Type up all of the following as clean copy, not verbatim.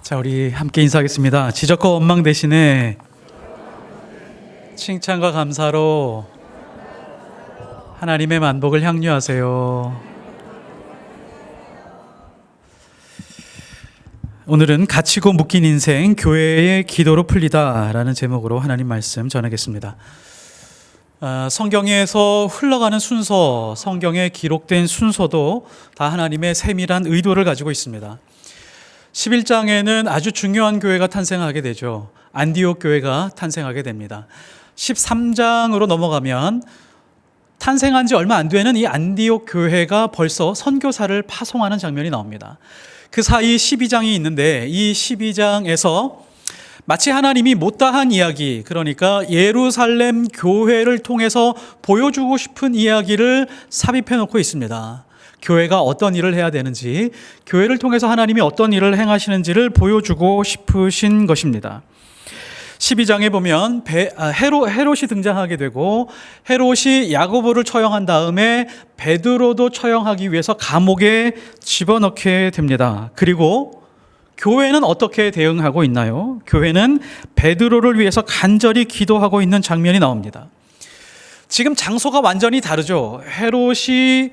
자, 우리 함께 인사하겠습니다. 지적과 원망 대신에 칭찬과 감사로 하나님의 만복을 향유하세요. 오늘은 갇히고 묶인 인생, 교회의 기도로 풀리다라는 제목으로 하나님 말씀 전하겠습니다. 성경에서 흘러가는 순서, 성경에 기록된 순서도 다 하나님의 세밀한 의도를 가지고 있습니다. 11장에는 아주 중요한 교회가 탄생하게 되죠. 안디옥 교회가 탄생하게 됩니다. 13장으로 넘어가면 탄생한 지 얼마 안 되는 이 안디옥 교회가 벌써 선교사를 파송하는 장면이 나옵니다. 그 사이 12장이 있는데 이 12장에서 마치 하나님이 못다한 이야기, 그러니까 예루살렘 교회를 통해서 보여주고 싶은 이야기를 삽입해 놓고 있습니다. 교회가 어떤 일을 해야 되는지, 교회를 통해서 하나님이 어떤 일을 행하시는지를 보여주고 싶으신 것입니다. 12장에 보면 헤롯이 등장하게 되고, 헤롯이 야고보를 처형한 다음에 베드로도 처형하기 위해서 감옥에 집어넣게 됩니다. 그리고 교회는 어떻게 대응하고 있나요? 교회는 베드로를 위해서 간절히 기도하고 있는 장면이 나옵니다. 지금 장소가 완전히 다르죠. 헤롯이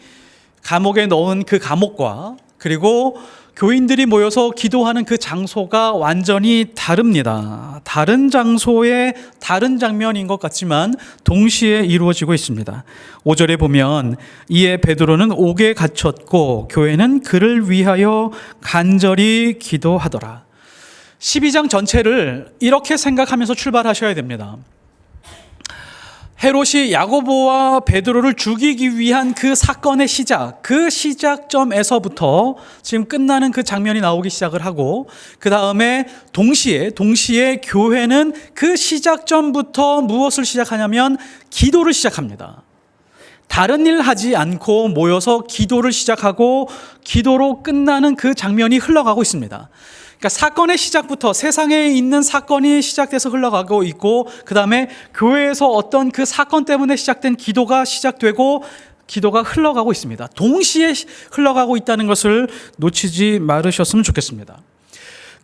감옥에 넣은 그 감옥과 그리고 교인들이 모여서 기도하는 그 장소가 완전히 다릅니다. 다른 장소의 다른 장면인 것 같지만 동시에 이루어지고 있습니다. 5절에 보면 이에 베드로는 옥에 갇혔고 교회는 그를 위하여 간절히 기도하더라. 12장 전체를 이렇게 생각하면서 출발하셔야 됩니다. 헤롯이 야고보와 베드로를 죽이기 위한 그 사건의 시작, 그 시작점에서부터 지금 끝나는 그 장면이 나오기 시작을 하고, 그 다음에 동시에 교회는 그 시작점부터 무엇을 시작하냐면 기도를 시작합니다. 다른 일 하지 않고 모여서 기도를 시작하고 기도로 끝나는 그 장면이 흘러가고 있습니다. 그러니까 사건의 시작부터 세상에 있는 사건이 시작돼서 흘러가고 있고, 그 다음에 교회에서 어떤 그 사건 때문에 시작된 기도가 시작되고 기도가 흘러가고 있습니다. 동시에 흘러가고 있다는 것을 놓치지 말으셨으면 좋겠습니다.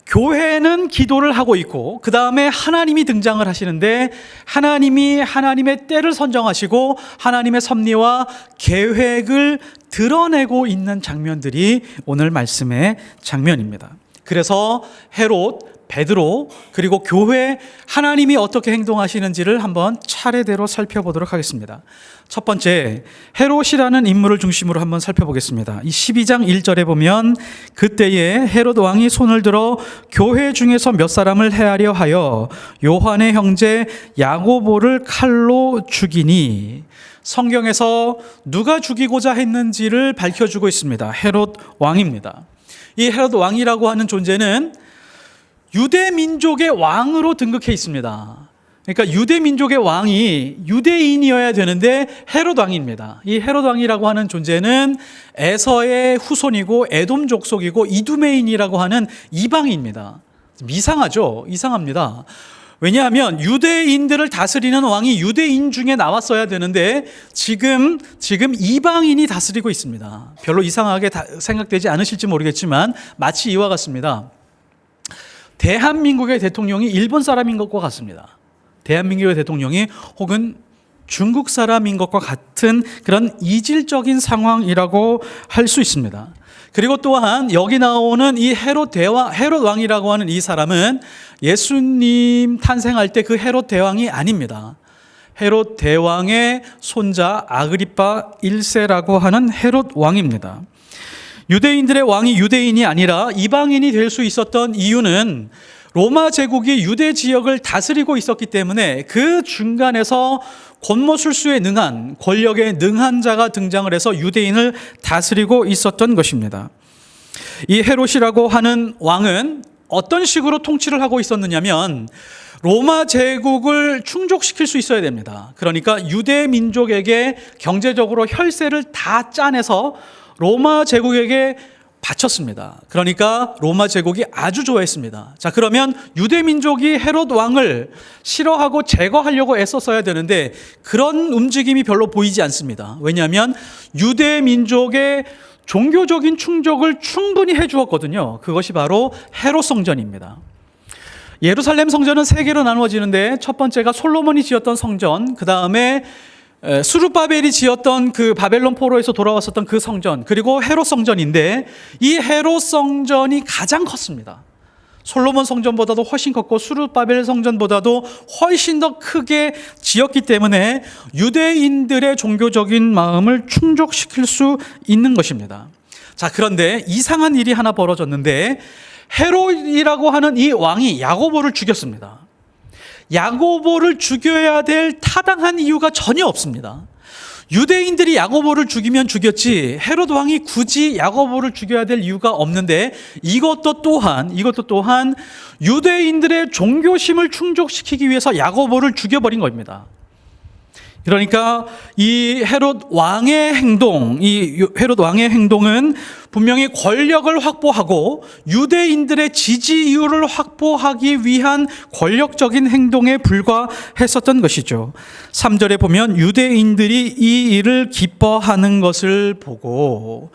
교회는 기도를 하고 있고, 그 다음에 하나님이 등장을 하시는데, 하나님이 하나님의 때를 선정하시고 하나님의 섭리와 계획을 드러내고 있는 장면들이 오늘 말씀의 장면입니다. 그래서 헤롯, 베드로, 그리고 교회, 하나님이 어떻게 행동하시는지를 한번 차례대로 살펴보도록 하겠습니다. 첫 번째, 헤롯이라는 인물을 중심으로 한번 살펴보겠습니다. 이 12장 1절에 보면 그때에 헤롯 왕이 손을 들어 교회 중에서 몇 사람을 해하려 하여 요한의 형제 야고보를 칼로 죽이니, 성경에서 누가 죽이고자 했는지를 밝혀주고 있습니다. 헤롯 왕입니다. 이 헤롯 왕이라고 하는 존재는 유대 민족의 왕으로 등극해 있습니다. 그러니까 유대 민족의 왕이 유대인이어야 되는데 헤롯 왕입니다. 이 헤롯 왕이라고 하는 존재는 에서의 후손이고 에돔 족속이고 이두메인이라고 하는 이방인입니다. 이상하죠? 이상합니다. 왜냐하면 유대인들을 다스리는 왕이 유대인 중에 나왔어야 되는데 지금 이방인이 다스리고 있습니다. 별로 이상하게 생각되지 않으실지 모르겠지만 마치 이와 같습니다. 대한민국의 대통령이 일본 사람인 것과 같습니다. 대한민국의 대통령이 혹은 중국 사람인 것과 같은 그런 이질적인 상황이라고 할 수 있습니다. 그리고 또한 여기 나오는 이 헤롯 왕이라고 하는 이 사람은 예수님 탄생할 때 그 헤롯 대왕이 아닙니다. 헤롯 대왕의 손자 아그리파 1세라고 하는 헤롯 왕입니다. 유대인들의 왕이 유대인이 아니라 이방인이 될 수 있었던 이유는 로마 제국이 유대 지역을 다스리고 있었기 때문에 그 중간에서 권모술수에 능한, 권력에 능한 자가 등장을 해서 유대인을 다스리고 있었던 것입니다. 이 헤롯이라고 하는 왕은 어떤 식으로 통치를 하고 있었느냐면 로마 제국을 충족시킬 수 있어야 됩니다. 그러니까 유대 민족에게 경제적으로 혈세를 다 짜내서 로마 제국에게 바쳤습니다. 그러니까 로마 제국이 아주 좋아했습니다. 자, 그러면 유대 민족이 헤롯 왕을 싫어하고 제거하려고 애썼어야 되는데 그런 움직임이 별로 보이지 않습니다. 왜냐하면 유대 민족의 종교적인 충족을 충분히 해주었거든요. 그것이 바로 헤롯 성전입니다. 예루살렘 성전은 세 개로 나누어지는데 첫 번째가 솔로몬이 지었던 성전, 그 다음에 스룹바벨이 지었던 그 바벨론 포로에서 돌아왔었던 그 성전, 그리고 헤롯 성전인데 이 헤롯 성전이 가장 컸습니다. 솔로몬 성전보다도 훨씬 컸고 스룹바벨 성전보다도 훨씬 더 크게 지었기 때문에 유대인들의 종교적인 마음을 충족시킬 수 있는 것입니다. 자, 그런데 이상한 일이 하나 벌어졌는데 헤롯이라고 하는 이 왕이 야고보를 죽였습니다. 야고보를 죽여야 될 타당한 이유가 전혀 없습니다. 유대인들이 야고보를 죽이면 죽였지 헤롯 왕이 굳이 야고보를 죽여야 될 이유가 없는데 이것도 또한 유대인들의 종교심을 충족시키기 위해서 야고보를 죽여버린 겁니다. 그러니까 이 헤롯 왕의 행동은 분명히 권력을 확보하고 유대인들의 지지율을 확보하기 위한 권력적인 행동에 불과했었던 것이죠. 3절에 보면 유대인들이 이 일을 기뻐하는 것을 보고,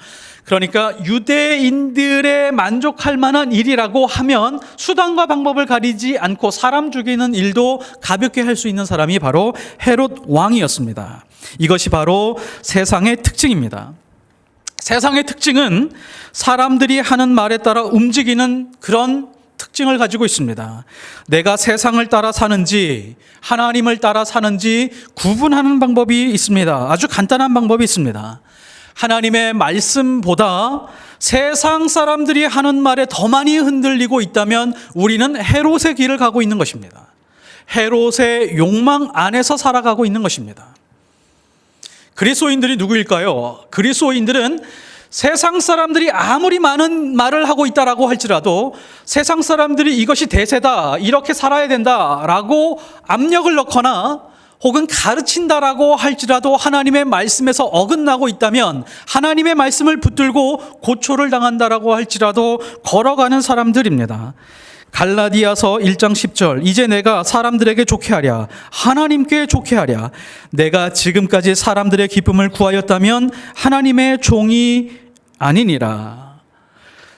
그러니까 유대인들의 만족할 만한 일이라고 하면 수단과 방법을 가리지 않고 사람 죽이는 일도 가볍게 할 수 있는 사람이 바로 헤롯 왕이었습니다. 이것이 바로 세상의 특징입니다. 세상의 특징은 사람들이 하는 말에 따라 움직이는 그런 특징을 가지고 있습니다. 내가 세상을 따라 사는지 하나님을 따라 사는지 구분하는 방법이 있습니다. 아주 간단한 방법이 있습니다. 하나님의 말씀보다 세상 사람들이 하는 말에 더 많이 흔들리고 있다면 우리는 헤롯의 길을 가고 있는 것입니다. 헤롯의 욕망 안에서 살아가고 있는 것입니다. 그리스도인들이 누구일까요? 그리스도인들은 세상 사람들이 아무리 많은 말을 하고 있다라고 할지라도 세상 사람들이 이것이 대세다, 이렇게 살아야 된다라고 압력을 넣거나 혹은 가르친다라고 할지라도 하나님의 말씀에서 어긋나고 있다면 하나님의 말씀을 붙들고 고초를 당한다라고 할지라도 걸어가는 사람들입니다. 갈라디아서 1장 10절, 이제 내가 사람들에게 좋게 하랴 하나님께 좋게 하랴. 내가 지금까지 사람들의 기쁨을 구하였다면 하나님의 종이 아니니라.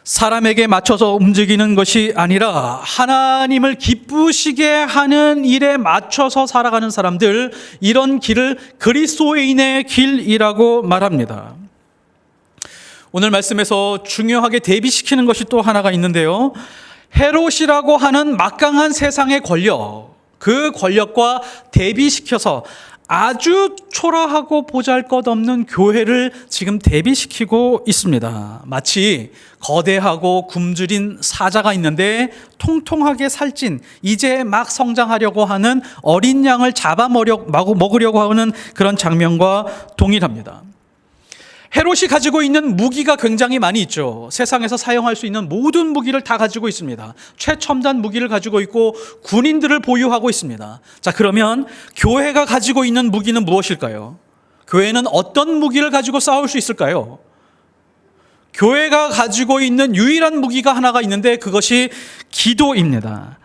사람에게 맞춰서 움직이는 것이 아니라 하나님을 기쁘시게 하는 일에 맞춰서 살아가는 사람들, 이런 길을 그리스도인의 길이라고 말합니다. 오늘 말씀에서 중요하게 대비시키는 것이 또 하나가 있는데요. 헤롯이라고 하는 막강한 세상의 권력, 그 권력과 대비시켜서 아주 초라하고 보잘것없는 교회를 지금 대비시키고 있습니다. 마치 거대하고 굶주린 사자가 있는데 통통하게 살찐 이제 막 성장하려고 하는 어린 양을 먹으려고 하는 그런 장면과 동일합니다. 헤롯이 가지고 있는 무기가 굉장히 많이 있죠. 세상에서 사용할 수 있는 모든 무기를 다 가지고 있습니다. 최첨단 무기를 가지고 있고 군인들을 보유하고 있습니다. 자, 그러면 교회가 가지고 있는 무기는 무엇일까요? 교회는 어떤 무기를 가지고 싸울 수 있을까요? 교회가 가지고 있는 유일한 무기가 하나가 있는데 그것이 기도입니다.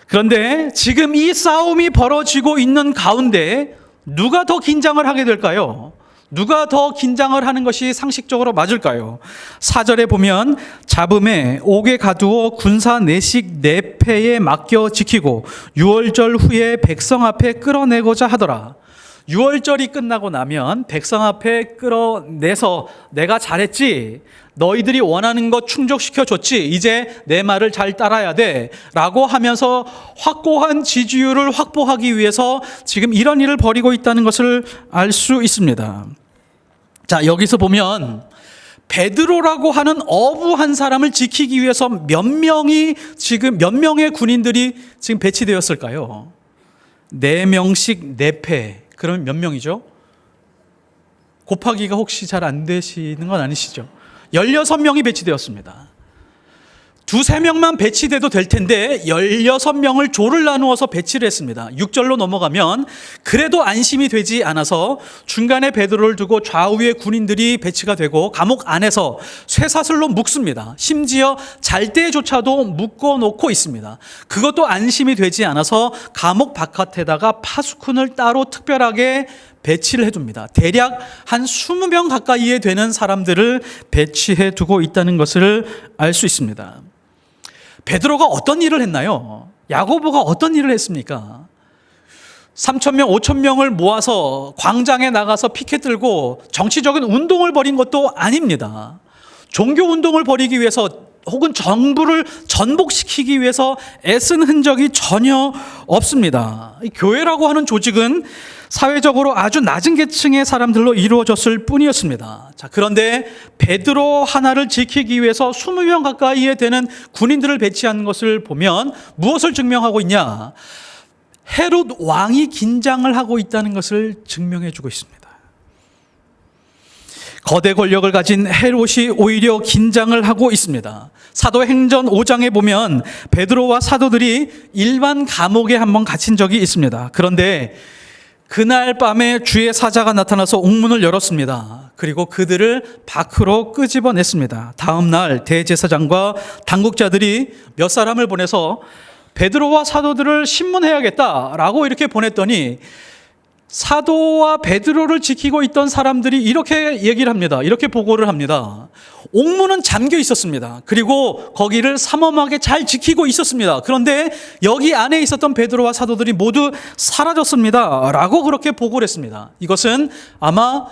그런데 지금 이 싸움이 벌어지고 있는 가운데 누가 더 긴장을 하게 될까요? 누가 더 긴장을 하는 것이 상식적으로 맞을까요? 4절에 보면 잡음에 옥에 가두어 군사 내식 내패에 맡겨 지키고 유월절 후에 백성 앞에 끌어내고자 하더라. 유월절이 끝나고 나면 백성 앞에 끌어내서 내가 잘했지, 너희들이 원하는 것 충족시켜줬지, 이제 내 말을 잘 따라야 돼 라고 하면서 확고한 지지율을 확보하기 위해서 지금 이런 일을 벌이고 있다는 것을 알 수 있습니다. 자, 여기서 보면 베드로라고 하는 어부한 사람을 지키기 위해서 몇 명의 군인들이 지금 배치되었을까요? 4명씩 4패. 그러면 몇 명이죠? 곱하기가 혹시 잘 안 되시는 건 아니시죠? 16명이 배치되었습니다. 2-3명만 배치돼도 될 텐데 16명을 조를 나누어서 배치를 했습니다. 6절로 넘어가면 그래도 안심이 되지 않아서 중간에 베드로를 두고 좌우에 군인들이 배치가 되고 감옥 안에서 쇠사슬로 묶습니다. 심지어 잘 때조차도 묶어놓고 있습니다. 그것도 안심이 되지 않아서 감옥 바깥에다가 파수꾼을 따로 특별하게 배치를 해둡니다. 대략 한 20명 가까이에 되는 사람들을 배치해 두고 있다는 것을 알 수 있습니다. 베드로가 어떤 일을 했나요? 야고보가 어떤 일을 했습니까? 3,000명, 5,000명을 모아서 광장에 나가서 피켓 들고 정치적인 운동을 벌인 것도 아닙니다. 종교 운동을 벌이기 위해서 혹은 정부를 전복시키기 위해서 애쓴 흔적이 전혀 없습니다. 이 교회라고 하는 조직은 사회적으로 아주 낮은 계층의 사람들로 이루어졌을 뿐이었습니다. 자, 그런데 베드로 하나를 지키기 위해서 20명 가까이에 되는 군인들을 배치한 것을 보면 무엇을 증명하고 있냐? 헤롯 왕이 긴장을 하고 있다는 것을 증명해 주고 있습니다. 거대 권력을 가진 헤롯이 오히려 긴장을 하고 있습니다. 사도행전 5장에 보면 베드로와 사도들이 일반 감옥에 한번 갇힌 적이 있습니다. 그런데 그날 밤에 주의 사자가 나타나서 옥문을 열었습니다. 그리고 그들을 밖으로 끄집어냈습니다. 다음 날 대제사장과 당국자들이 몇 사람을 보내서 베드로와 사도들을 신문해야겠다라고 이렇게 보냈더니 사도와 베드로를 지키고 있던 사람들이 이렇게 얘기를 합니다. 이렇게 보고를 합니다. 옥문은 잠겨 있었습니다. 그리고 거기를 삼엄하게 잘 지키고 있었습니다. 그런데 여기 안에 있었던 베드로와 사도들이 모두 사라졌습니다. 라고 그렇게 보고를 했습니다. 이것은 아마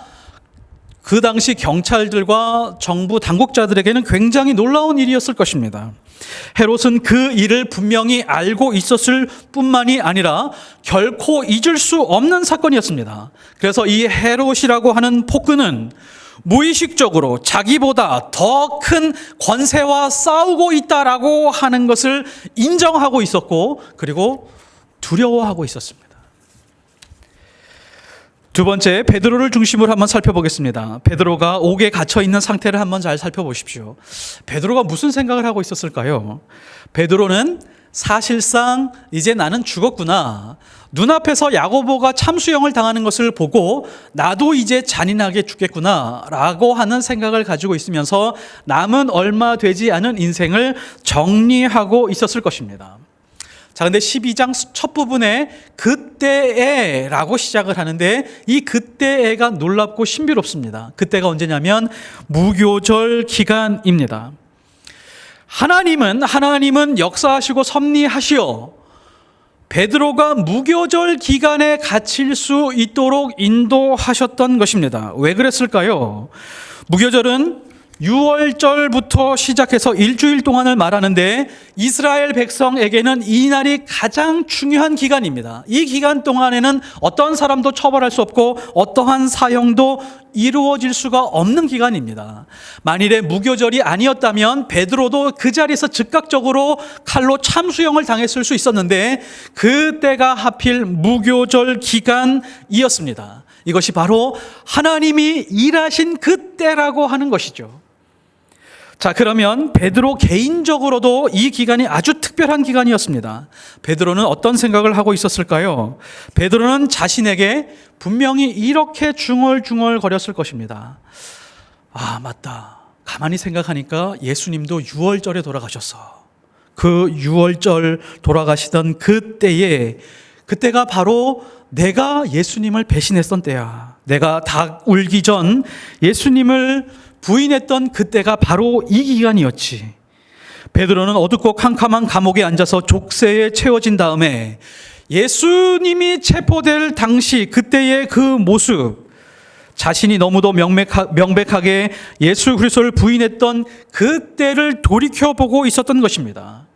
그 당시 경찰들과 정부 당국자들에게는 굉장히 놀라운 일이었을 것입니다. 헤롯은 그 일을 분명히 알고 있었을 뿐만이 아니라 결코 잊을 수 없는 사건이었습니다. 그래서 이 헤롯이라고 하는 폭군은 무의식적으로 자기보다 더 큰 권세와 싸우고 있다라고 하는 것을 인정하고 있었고, 그리고 두려워하고 있었습니다. 두 번째, 베드로를 중심으로 한번 살펴보겠습니다. 베드로가 옥에 갇혀 있는 상태를 한번 잘 살펴보십시오. 베드로가 무슨 생각을 하고 있었을까요? 베드로는 사실상 이제 나는 죽었구나. 눈앞에서 야고보가 참수형을 당하는 것을 보고 나도 이제 잔인하게 죽겠구나 라고 하는 생각을 가지고 있으면서 남은 얼마 되지 않은 인생을 정리하고 있었을 것입니다. 자, 근데 12장 첫 부분에 그때에 라고 시작을 하는데 이 그때에가 놀랍고 신비롭습니다. 그때가 언제냐면 무교절 기간입니다. 하나님은 역사하시고 섭리하시어 베드로가 무교절 기간에 갇힐 수 있도록 인도하셨던 것입니다. 왜 그랬을까요? 무교절은 6월절부터 시작해서 일주일 동안을 말하는데 이스라엘 백성에게는 이 날이 가장 중요한 기간입니다. 이 기간 동안에는 어떤 사람도 처벌할 수 없고 어떠한 사형도 이루어질 수가 없는 기간입니다. 만일에 무교절이 아니었다면 베드로도 그 자리에서 즉각적으로 칼로 참수형을 당했을 수 있었는데 그때가 하필 무교절 기간이었습니다. 이것이 바로 하나님이 일하신 그때라고 하는 것이죠. 자, 그러면 베드로 개인적으로도 이 기간이 아주 특별한 기간이었습니다. 베드로는 어떤 생각을 하고 있었을까요? 베드로는 자신에게 분명히 이렇게 중얼중얼 거렸을 것입니다. 아, 맞다. 가만히 생각하니까 예수님도 6월절에 돌아가셨어. 그 6월절 돌아가시던 그때가 바로 내가 예수님을 배신했던 때야. 내가 닭 울기 전 예수님을 부인했던 그때가 바로 이 기간이었지. 베드로는 어둡고 캄캄한 감옥에 앉아서 족쇄에 채워진 다음에 예수님이 체포될 당시 그때의 그 모습, 자신이 너무도 명백하게 예수 그리스도를 부인했던 그때를 돌이켜보고 있었던 것입니다.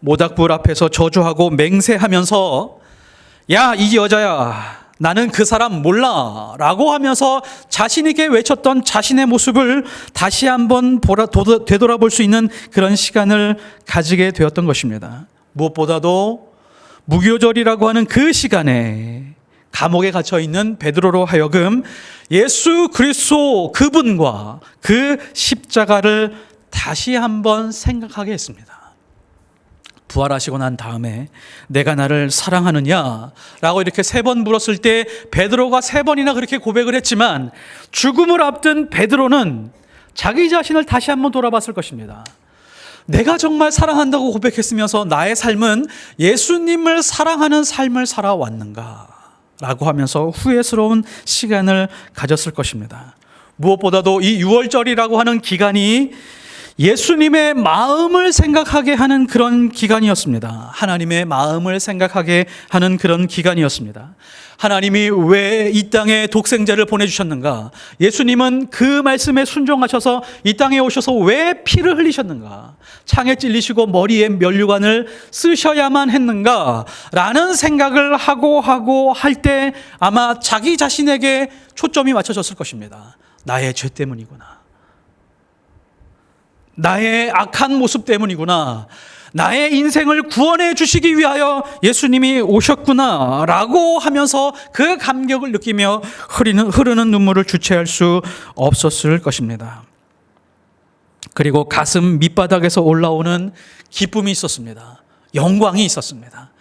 모닥불 앞에서 저주하고 맹세하면서 야, 이 여자야, 나는 그 사람 몰라 라고 하면서 자신에게 외쳤던 자신의 모습을 다시 한번 되돌아볼 수 있는 그런 시간을 가지게 되었던 것입니다. 무엇보다도 무교절이라고 하는 그 시간에 감옥에 갇혀 있는 베드로로 하여금 예수 그리스도 그분과 그 십자가를 다시 한번 생각하게 했습니다. 부활하시고 난 다음에 내가 나를 사랑하느냐 라고 이렇게 3번 물었을 때 베드로가 3번이나 그렇게 고백을 했지만 죽음을 앞둔 베드로는 자기 자신을 다시 한번 돌아봤을 것입니다. 내가 정말 사랑한다고 고백했으면서 나의 삶은 예수님을 사랑하는 삶을 살아왔는가? 라고 하면서 후회스러운 시간을 가졌을 것입니다. 무엇보다도 이 6월절이라고 하는 기간이 예수님의 마음을 생각하게 하는 그런 기간이었습니다. 하나님의 마음을 생각하게 하는 그런 기간이었습니다. 하나님이 왜 이 땅에 독생자를 보내주셨는가? 예수님은 그 말씀에 순종하셔서 이 땅에 오셔서 왜 피를 흘리셨는가? 창에 찔리시고 머리에 면류관을 쓰셔야만 했는가? 라는 생각을 하고 할 때 아마 자기 자신에게 초점이 맞춰졌을 것입니다. 나의 죄 때문이구나. 나의 악한 모습 때문이구나. 나의 인생을 구원해 주시기 위하여 예수님이 오셨구나 라고 하면서 그 감격을 느끼며 흐르는 눈물을 주체할 수 없었을 것입니다. 그리고 가슴 밑바닥에서 올라오는 기쁨이 있었습니다. 영광이 있었습니다.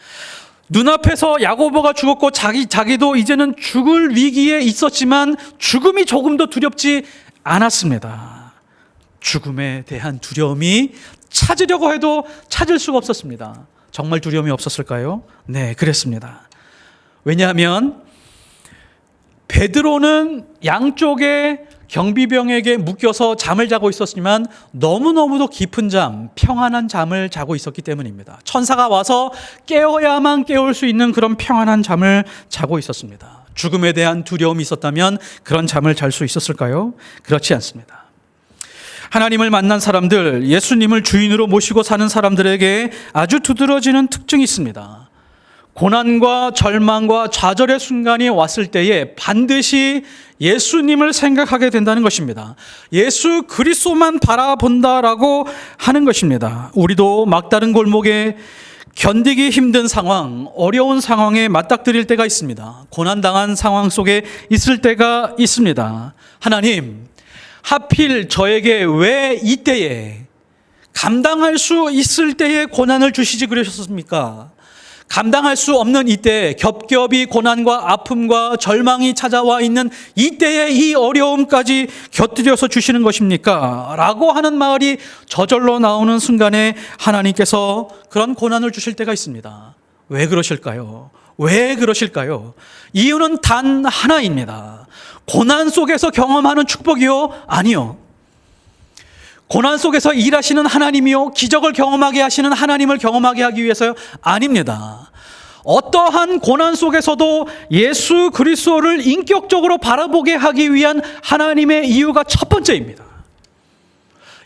눈앞에서 야고보가 죽었고 자기도 이제는 죽을 위기에 있었지만 죽음이 조금 더 두렵지 않았습니다. 죽음에 대한 두려움이 찾으려고 해도 찾을 수가 없었습니다. 정말 두려움이 없었을까요? 네, 그랬습니다. 왜냐하면 베드로는 양쪽에 경비병에게 묶여서 잠을 자고 있었지만 너무너무도 깊은 잠, 평안한 잠을 자고 있었기 때문입니다. 천사가 와서 깨워야만 깨울 수 있는 그런 평안한 잠을 자고 있었습니다. 죽음에 대한 두려움이 있었다면 그런 잠을 잘 수 있었을까요? 그렇지 않습니다. 하나님을 만난 사람들, 예수님을 주인으로 모시고 사는 사람들에게 아주 두드러지는 특징이 있습니다. 고난과 절망과 좌절의 순간이 왔을 때에 반드시 예수님을 생각하게 된다는 것입니다. 예수 그리스도만 바라본다라고 하는 것입니다. 우리도 막다른 골목에 견디기 힘든 상황, 어려운 상황에 맞닥뜨릴 때가 있습니다. 고난당한 상황 속에 있을 때가 있습니다. 하나님, 하필 저에게 왜 이때에 감당할 수 있을 때에 고난을 주시지 그러셨습니까? 감당할 수 없는 이때 겹겹이 고난과 아픔과 절망이 찾아와 있는 이때에 이 어려움까지 곁들여서 주시는 것입니까? 라고 하는 말이 저절로 나오는 순간에 하나님께서 그런 고난을 주실 때가 있습니다. 왜 그러실까요? 왜 그러실까요? 이유는 단 하나입니다. 고난 속에서 경험하는 축복이요? 아니요. 고난 속에서 일하시는 하나님이요? 기적을 경험하게 하시는 하나님을 경험하게 하기 위해서요? 아닙니다. 어떠한 고난 속에서도 예수 그리스도를 인격적으로 바라보게 하기 위한 하나님의 이유가 첫 번째입니다.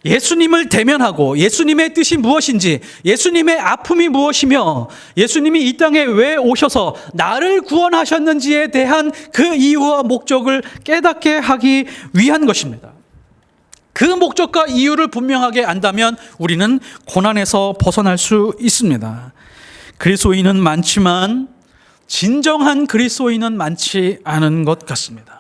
예수님을 대면하고 예수님의 뜻이 무엇인지, 예수님의 아픔이 무엇이며 예수님이 이 땅에 왜 오셔서 나를 구원하셨는지에 대한 그 이유와 목적을 깨닫게 하기 위한 것입니다. 그 목적과 이유를 분명하게 안다면 우리는 고난에서 벗어날 수 있습니다. 그리스도인은 많지만 진정한 그리스도인은 많지 않은 것 같습니다.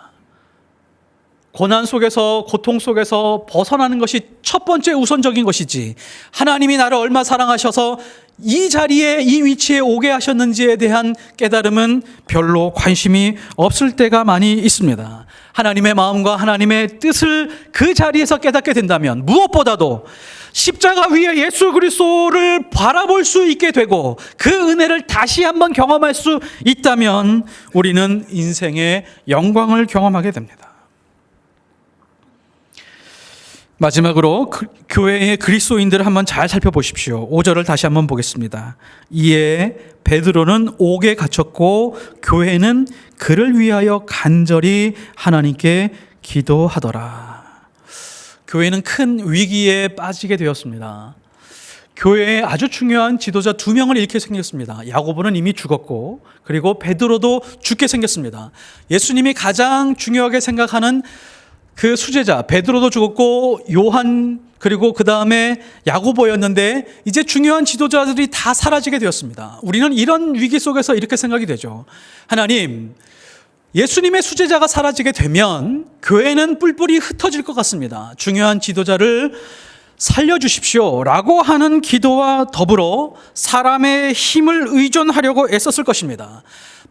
고난 속에서, 고통 속에서 벗어나는 것이 첫 번째 우선적인 것이지, 하나님이 나를 얼마 사랑하셔서 이 자리에, 이 위치에 오게 하셨는지에 대한 깨달음은 별로 관심이 없을 때가 많이 있습니다. 하나님의 마음과 하나님의 뜻을 그 자리에서 깨닫게 된다면 무엇보다도 십자가 위에 예수 그리스도를 바라볼 수 있게 되고 그 은혜를 다시 한번 경험할 수 있다면 우리는 인생의 영광을 경험하게 됩니다. 마지막으로 교회의 그리스도인들을 한번 잘 살펴보십시오. 5절을 다시 한번 보겠습니다. 이에 베드로는 옥에 갇혔고 교회는 그를 위하여 간절히 하나님께 기도하더라. 교회는 큰 위기에 빠지게 되었습니다. 교회에 아주 중요한 지도자 2명을 잃게 생겼습니다. 야고보는 이미 죽었고, 그리고 베드로도 죽게 생겼습니다. 예수님이 가장 중요하게 생각하는 그 수제자 베드로도 죽었고 요한 그리고 그 다음에 야고보였는데 이제 중요한 지도자들이 다 사라지게 되었습니다. 우리는 이런 위기 속에서 이렇게 생각이 되죠. 하나님, 예수님의 수제자가 사라지게 되면 교회는 뿔뿔이 흩어질 것 같습니다. 중요한 지도자를 살려주십시오 라고 하는 기도와 더불어 사람의 힘을 의존하려고 애썼을 것입니다.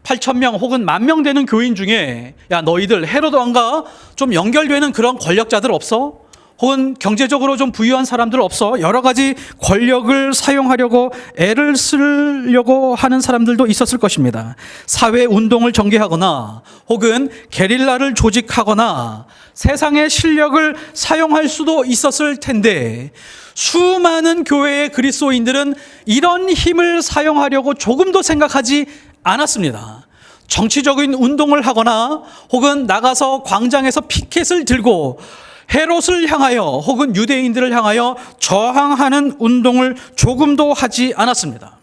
8,000명 혹은 10,000명 되는 교인 중에 야 너희들 헤로드 왕과 좀 연결되는 그런 권력자들 없어? 혹은 경제적으로 좀 부유한 사람들 없어 여러 가지 권력을 사용하려고 애를 쓰려고 하는 사람들도 있었을 것입니다. 사회 운동을 전개하거나 혹은 게릴라를 조직하거나 세상의 실력을 사용할 수도 있었을 텐데 수많은 교회의 그리스도인들은 이런 힘을 사용하려고 조금도 생각하지 않았습니다. 정치적인 운동을 하거나 혹은 나가서 광장에서 피켓을 들고 헤롯을 향하여 혹은 유대인들을 향하여 저항하는 운동을 조금도 하지 않았습니다.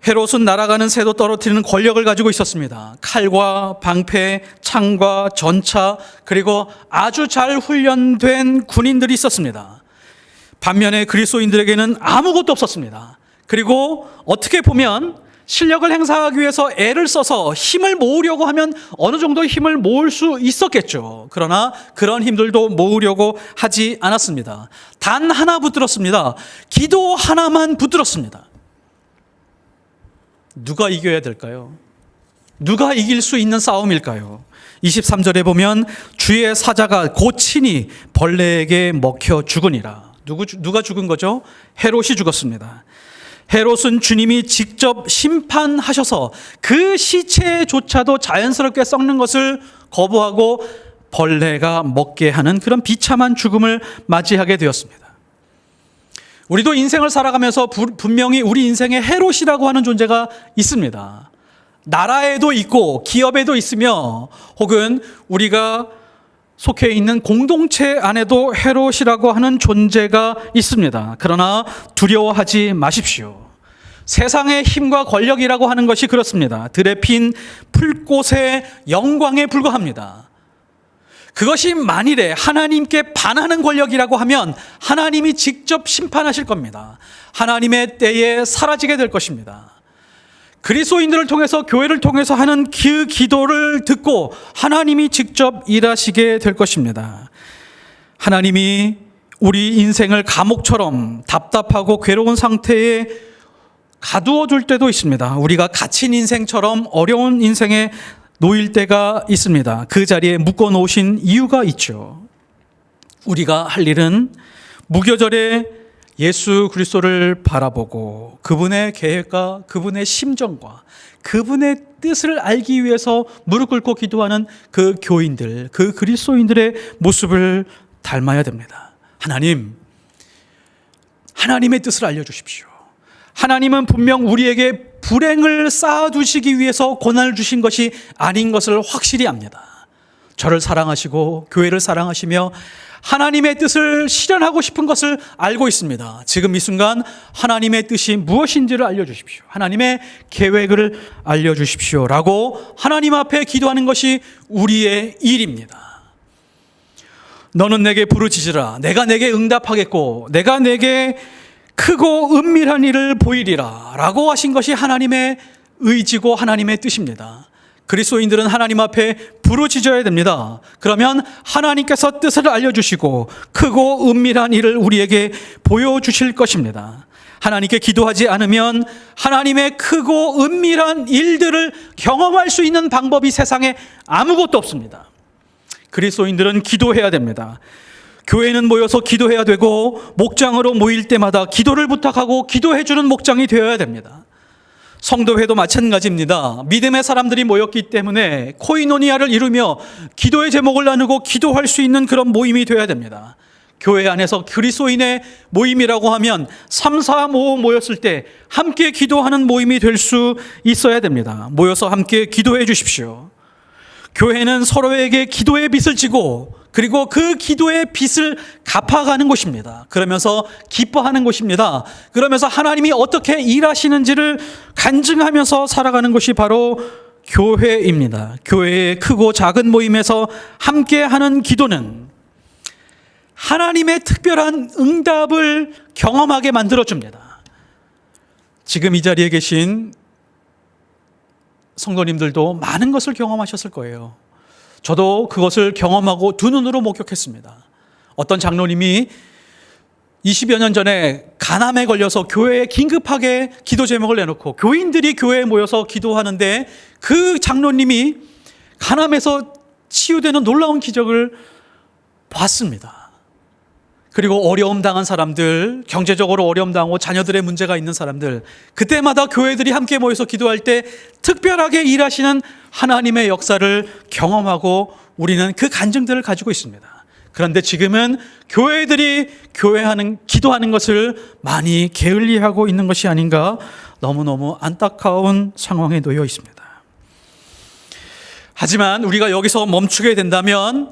헤롯은 날아가는 새도 떨어뜨리는 권력을 가지고 있었습니다. 칼과 방패, 창과 전차, 그리고 아주 잘 훈련된 군인들이 있었습니다. 반면에 그리스도인들에게는 아무것도 없었습니다. 그리고 어떻게 보면 실력을 행사하기 위해서 애를 써서 힘을 모으려고 하면 어느 정도 힘을 모을 수 있었겠죠. 그러나 그런 힘들도 모으려고 하지 않았습니다. 단 하나 붙들었습니다. 기도 하나만 붙들었습니다. 누가 이겨야 될까요? 누가 이길 수 있는 싸움일까요? 23절에 보면 주의 사자가 곧 친히 벌레에게 먹혀 죽으니라. 누가 죽은 거죠? 헤롯이 죽었습니다. 헤롯은 주님이 직접 심판하셔서 그 시체조차도 자연스럽게 썩는 것을 거부하고 벌레가 먹게 하는 그런 비참한 죽음을 맞이하게 되었습니다. 우리도 인생을 살아가면서 분명히 우리 인생에 헤롯이라고 하는 존재가 있습니다. 나라에도 있고 기업에도 있으며 혹은 우리가 속해 있는 공동체 안에도 헤롯이라고 하는 존재가 있습니다. 그러나 두려워하지 마십시오. 세상의 힘과 권력이라고 하는 것이 그렇습니다. 들에 핀 풀꽃의 영광에 불과합니다. 그것이 만일에 하나님께 반하는 권력이라고 하면 하나님이 직접 심판하실 겁니다. 하나님의 때에 사라지게 될 것입니다. 그리스도인들을 통해서 교회를 통해서 하는 그 기도를 듣고 하나님이 직접 일하시게 될 것입니다. 하나님이 우리 인생을 감옥처럼 답답하고 괴로운 상태에 가두어 둘 때도 있습니다. 우리가 갇힌 인생처럼 어려운 인생에 놓일 때가 있습니다. 그 자리에 묶어 놓으신 이유가 있죠. 우리가 할 일은 무교절에 예수 그리스도를 바라보고 그분의 계획과 그분의 심정과 그분의 뜻을 알기 위해서 무릎 꿇고 기도하는 그 교인들, 그 그리스도인들의 모습을 닮아야 됩니다. 하나님의 뜻을 알려주십시오. 하나님은 분명 우리에게 불행을 쌓아두시기 위해서 고난을 주신 것이 아닌 것을 확실히 압니다. 저를 사랑하시고 교회를 사랑하시며 하나님의 뜻을 실현하고 싶은 것을 알고 있습니다. 지금 이 순간 하나님의 뜻이 무엇인지를 알려주십시오. 하나님의 계획을 알려주십시오. 라고 하나님 앞에 기도하는 것이 우리의 일입니다. 너는 내게 부르짖으라. 내가 내게 응답하겠고 내가 내게 크고 은밀한 일을 보이리라. 라고 하신 것이 하나님의 의지고 하나님의 뜻입니다. 그리스도인들은 하나님 앞에 부르짖어야 됩니다. 그러면 하나님께서 뜻을 알려주시고 크고 은밀한 일을 우리에게 보여주실 것입니다. 하나님께 기도하지 않으면 하나님의 크고 은밀한 일들을 경험할 수 있는 방법이 세상에 아무것도 없습니다. 그리스도인들은 기도해야 됩니다. 교회는 모여서 기도해야 되고 목장으로 모일 때마다 기도를 부탁하고 기도해주는 목장이 되어야 됩니다. 성도회도 마찬가지입니다. 믿음의 사람들이 모였기 때문에 코이노니아를 이루며 기도의 제목을 나누고 기도할 수 있는 그런 모임이 되어야 됩니다. 교회 안에서 그리스도인의 모임이라고 하면 3, 4, 5 모였을 때 함께 기도하는 모임이 될 수 있어야 됩니다. 모여서 함께 기도해 주십시오. 교회는 서로에게 기도의 빚을 지고 그리고 그 기도의 빚을 갚아가는 곳입니다. 그러면서 기뻐하는 곳입니다. 그러면서 하나님이 어떻게 일하시는지를 간증하면서 살아가는 것이 바로 교회입니다. 교회의 크고 작은 모임에서 함께하는 기도는 하나님의 특별한 응답을 경험하게 만들어줍니다. 지금 이 자리에 계신 성도님들도 많은 것을 경험하셨을 거예요. 저도 그것을 경험하고 두 눈으로 목격했습니다. 어떤 장로님이 20여 년 전에 간암에 걸려서 교회에 긴급하게 기도 제목을 내놓고 교인들이 교회에 모여서 기도하는데 그 장로님이 간암에서 치유되는 놀라운 기적을 봤습니다. 그리고 어려움 당한 사람들, 경제적으로 어려움 당하고 자녀들의 문제가 있는 사람들, 그때마다 교회들이 함께 모여서 기도할 때 특별하게 일하시는 하나님의 역사를 경험하고 우리는 그 간증들을 가지고 있습니다. 그런데 지금은 교회들이 기도하는 것을 많이 게을리하고 있는 것이 아닌가, 너무너무 안타까운 상황에 놓여 있습니다. 하지만 우리가 여기서 멈추게 된다면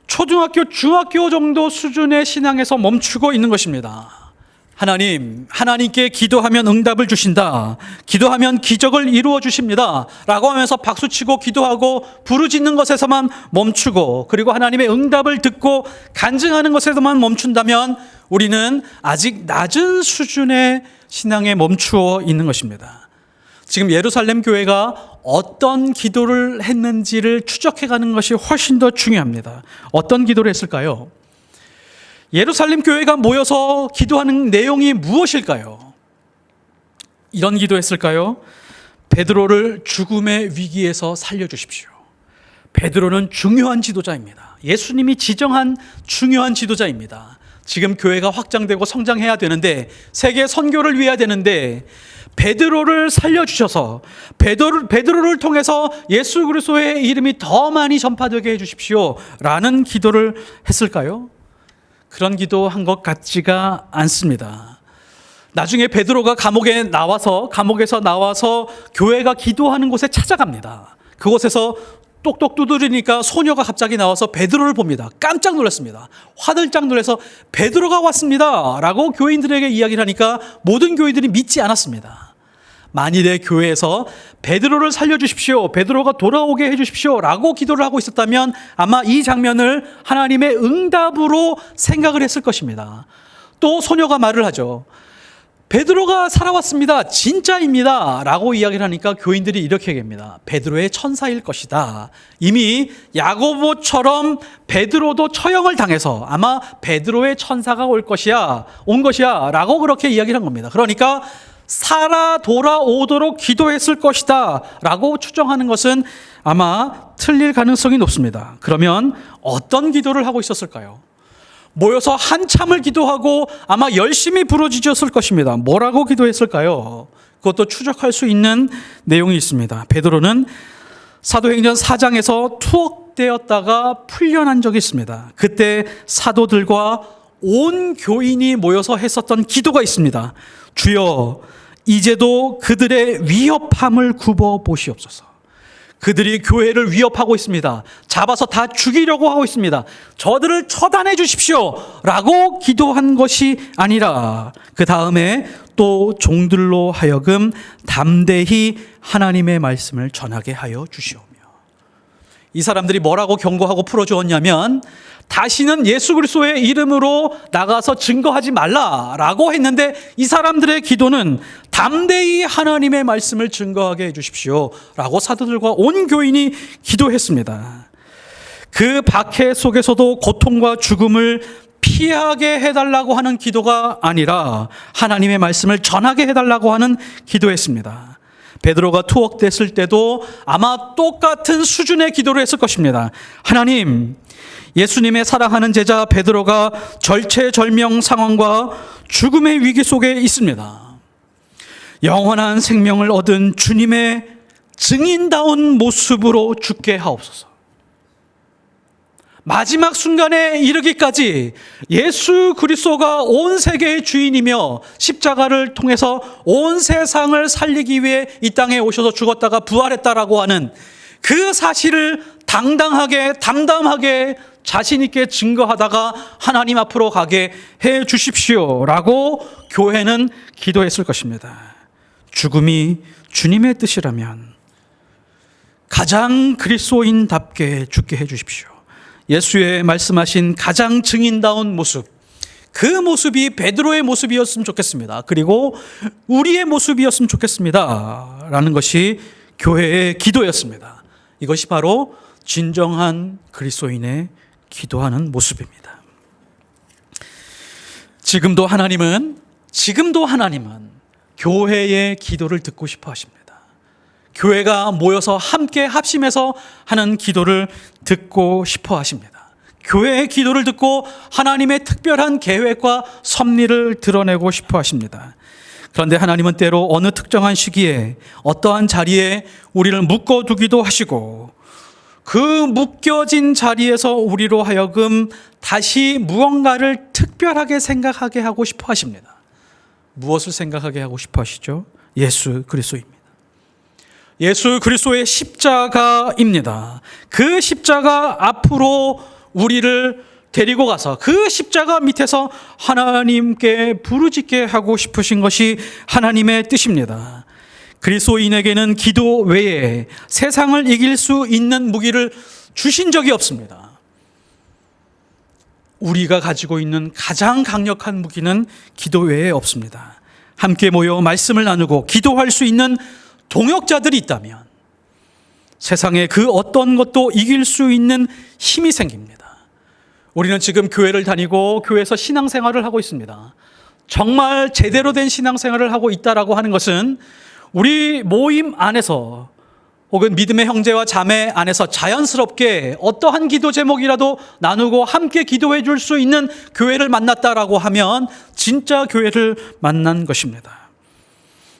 초등학교, 중학교 정도 수준의 신앙에서 멈추고 있는 것입니다. 하나님께 기도하면 응답을 주신다. 기도하면 기적을 이루어 주십니다. 라고 하면서 박수치고 기도하고 부르짖는 것에서만 멈추고, 그리고 하나님의 응답을 듣고 간증하는 것에서만 멈춘다면 우리는 아직 낮은 수준의 신앙에 멈추어 있는 것입니다. 지금 예루살렘 교회가 어떤 기도를 했는지를 추적해가는 것이 훨씬 더 중요합니다. 어떤 기도를 했을까요? 예루살렘 교회가 모여서 기도하는 내용이 무엇일까요? 이런 기도했을까요? 베드로를 죽음의 위기에서 살려주십시오. 베드로는 중요한 지도자입니다. 예수님이 지정한 중요한 지도자입니다. 지금 교회가 확장되고 성장해야 되는데, 세계 선교를 위해야 되는데, 베드로를 살려주셔서 베드로를 통해서 예수 그리스도의 이름이 더 많이 전파되게 해주십시오 라는 기도를 했을까요? 그런 기도한 것 같지가 않습니다. 나중에 베드로가 감옥에서 나와서 교회가 기도하는 곳에 찾아갑니다. 그곳에서 똑똑 두드리니까 소녀가 갑자기 나와서 베드로를 봅니다. 깜짝 놀랐습니다. 화들짝 놀라서 베드로가 왔습니다 라고 교인들에게 이야기를 하니까 모든 교인들이 믿지 않았습니다. 만일에 교회에서 베드로를 살려주십시오, 베드로가 돌아오게 해주십시오 라고 기도를 하고 있었다면 아마 이 장면을 하나님의 응답으로 생각을 했을 것입니다. 또 소녀가 말을 하죠. 베드로가 살아왔습니다, 진짜입니다 라고 이야기를 하니까 교인들이 이렇게 얘기합니다. 베드로의 천사일 것이다. 이미 야고보처럼 베드로도 처형을 당해서 아마 베드로의 천사가 온 것이야 라고 그렇게 이야기를 한 겁니다. 그러니까 살아 돌아오도록 기도했을 것이다 라고 추정하는 것은 아마 틀릴 가능성이 높습니다. 그러면 어떤 기도를 하고 있었을까요? 모여서 한참을 기도하고 아마 열심히 부르짖었을 것입니다. 뭐라고 기도했을까요? 그것도 추적할 수 있는 내용이 있습니다. 베드로는 사도행전 4장에서 투옥되었다가 풀려난 적이 있습니다. 그때 사도들과 온 교인이 모여서 했었던 기도가 있습니다. 주여, 이제도 그들의 위협함을 굽어 보시옵소서. 그들이 교회를 위협하고 있습니다. 잡아서 다 죽이려고 하고 있습니다. 저들을 처단해 주십시오 라고 기도한 것이 아니라 그 다음에 또 종들로 하여금 담대히 하나님의 말씀을 전하게 하여 주시오며. 이 사람들이 뭐라고 경고하고 풀어주었냐면, 다시는 예수 그리스도의 이름으로 나가서 증거하지 말라라고 했는데, 이 사람들의 기도는 담대히 하나님의 말씀을 증거하게 해주십시오 라고 사도들과 온 교인이 기도했습니다. 그 박해 속에서도 고통과 죽음을 피하게 해달라고 하는 기도가 아니라 하나님의 말씀을 전하게 해달라고 하는 기도했습니다. 베드로가 투옥됐을 때도 아마 똑같은 수준의 기도를 했을 것입니다. 하나님, 예수님의 사랑하는 제자 베드로가 절체절명 상황과 죽음의 위기 속에 있습니다. 영원한 생명을 얻은 주님의 증인다운 모습으로 죽게 하옵소서. 마지막 순간에 이르기까지 예수 그리스도가 온 세계의 주인이며 십자가를 통해서 온 세상을 살리기 위해 이 땅에 오셔서 죽었다가 부활했다라고 하는 그 사실을 당당하게 담담하게 자신 있게 증거하다가 하나님 앞으로 가게 해 주십시오 라고 교회는 기도했을 것입니다. 죽음이 주님의 뜻이라면 가장 그리스도인답게 죽게 해 주십시오. 예수의 말씀하신 가장 증인다운 모습, 그 모습이 베드로의 모습이었으면 좋겠습니다. 그리고 우리의 모습이었으면 좋겠습니다 라는 것이 교회의 기도였습니다. 이것이 바로 진정한 그리스도인의 기도하는 모습입니다. 지금도 하나님은 교회의 기도를 듣고 싶어 하십니다. 교회가 모여서 함께 합심해서 하는 기도를 듣고 싶어 하십니다. 교회의 기도를 듣고 하나님의 특별한 계획과 섭리를 드러내고 싶어 하십니다. 그런데 하나님은 때로 어느 특정한 시기에 어떠한 자리에 우리를 묶어두기도 하시고 그 묶여진 자리에서 우리로 하여금 다시 무언가를 특별하게 생각하게 하고 싶어 하십니다. 무엇을 생각하게 하고 싶어 하시죠? 예수 그리스도입니다. 예수 그리스도의 십자가입니다. 그 십자가 앞으로 우리를 데리고 가서 그 십자가 밑에서 하나님께 부르짖게 하고 싶으신 것이 하나님의 뜻입니다. 그리스도인에게는 기도 외에 세상을 이길 수 있는 무기를 주신 적이 없습니다. 우리가 가지고 있는 가장 강력한 무기는 기도 외에 없습니다. 함께 모여 말씀을 나누고 기도할 수 있는 동역자들이 있다면 세상에 그 어떤 것도 이길 수 있는 힘이 생깁니다. 우리는 지금 교회를 다니고 교회에서 신앙생활을 하고 있습니다. 정말 제대로 된 신앙생활을 하고 있다라고 하는 것은 우리 모임 안에서 혹은 믿음의 형제와 자매 안에서 자연스럽게 어떠한 기도 제목이라도 나누고 함께 기도해 줄 수 있는 교회를 만났다라고 하면 진짜 교회를 만난 것입니다.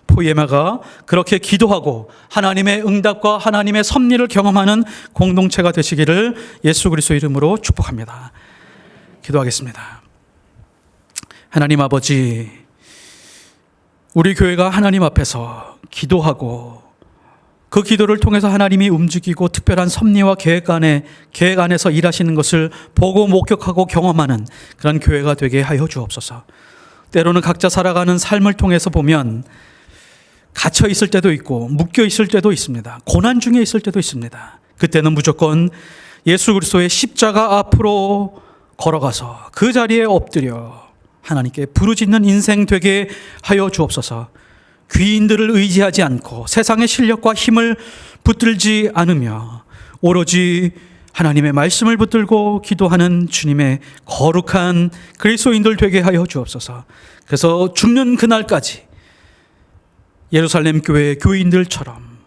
포에마가 그렇게 기도하고 하나님의 응답과 하나님의 섭리를 경험하는 공동체가 되시기를 예수 그리스도 이름으로 축복합니다. 기도하겠습니다. 하나님 아버지, 우리 교회가 하나님 앞에서 기도하고 그 기도를 통해서 하나님이 움직이고 특별한 섭리와 계획 안에서 일하시는 것을 보고 목격하고 경험하는 그런 교회가 되게 하여 주옵소서. 때로는 각자 살아가는 삶을 통해서 보면 갇혀 있을 때도 있고 묶여 있을 때도 있습니다. 고난 중에 있을 때도 있습니다. 그때는 무조건 예수 그리스도의 십자가 앞으로 걸어가서 그 자리에 엎드려 하나님께 부르짖는 인생 되게 하여 주옵소서. 귀인들을 의지하지 않고 세상의 실력과 힘을 붙들지 않으며 오로지 하나님의 말씀을 붙들고 기도하는 주님의 거룩한 그리스도인들 되게 하여 주옵소서. 그래서 죽는 그날까지 예루살렘 교회 교인들처럼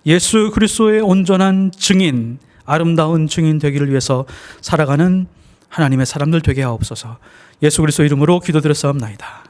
예수 그리스도의 온전한 증인, 아름다운 증인 되기를 위해서 살아가는 하나님의 사람들 되게 하옵소서. 예수 그리스도 이름으로 기도드렸사옵나이다.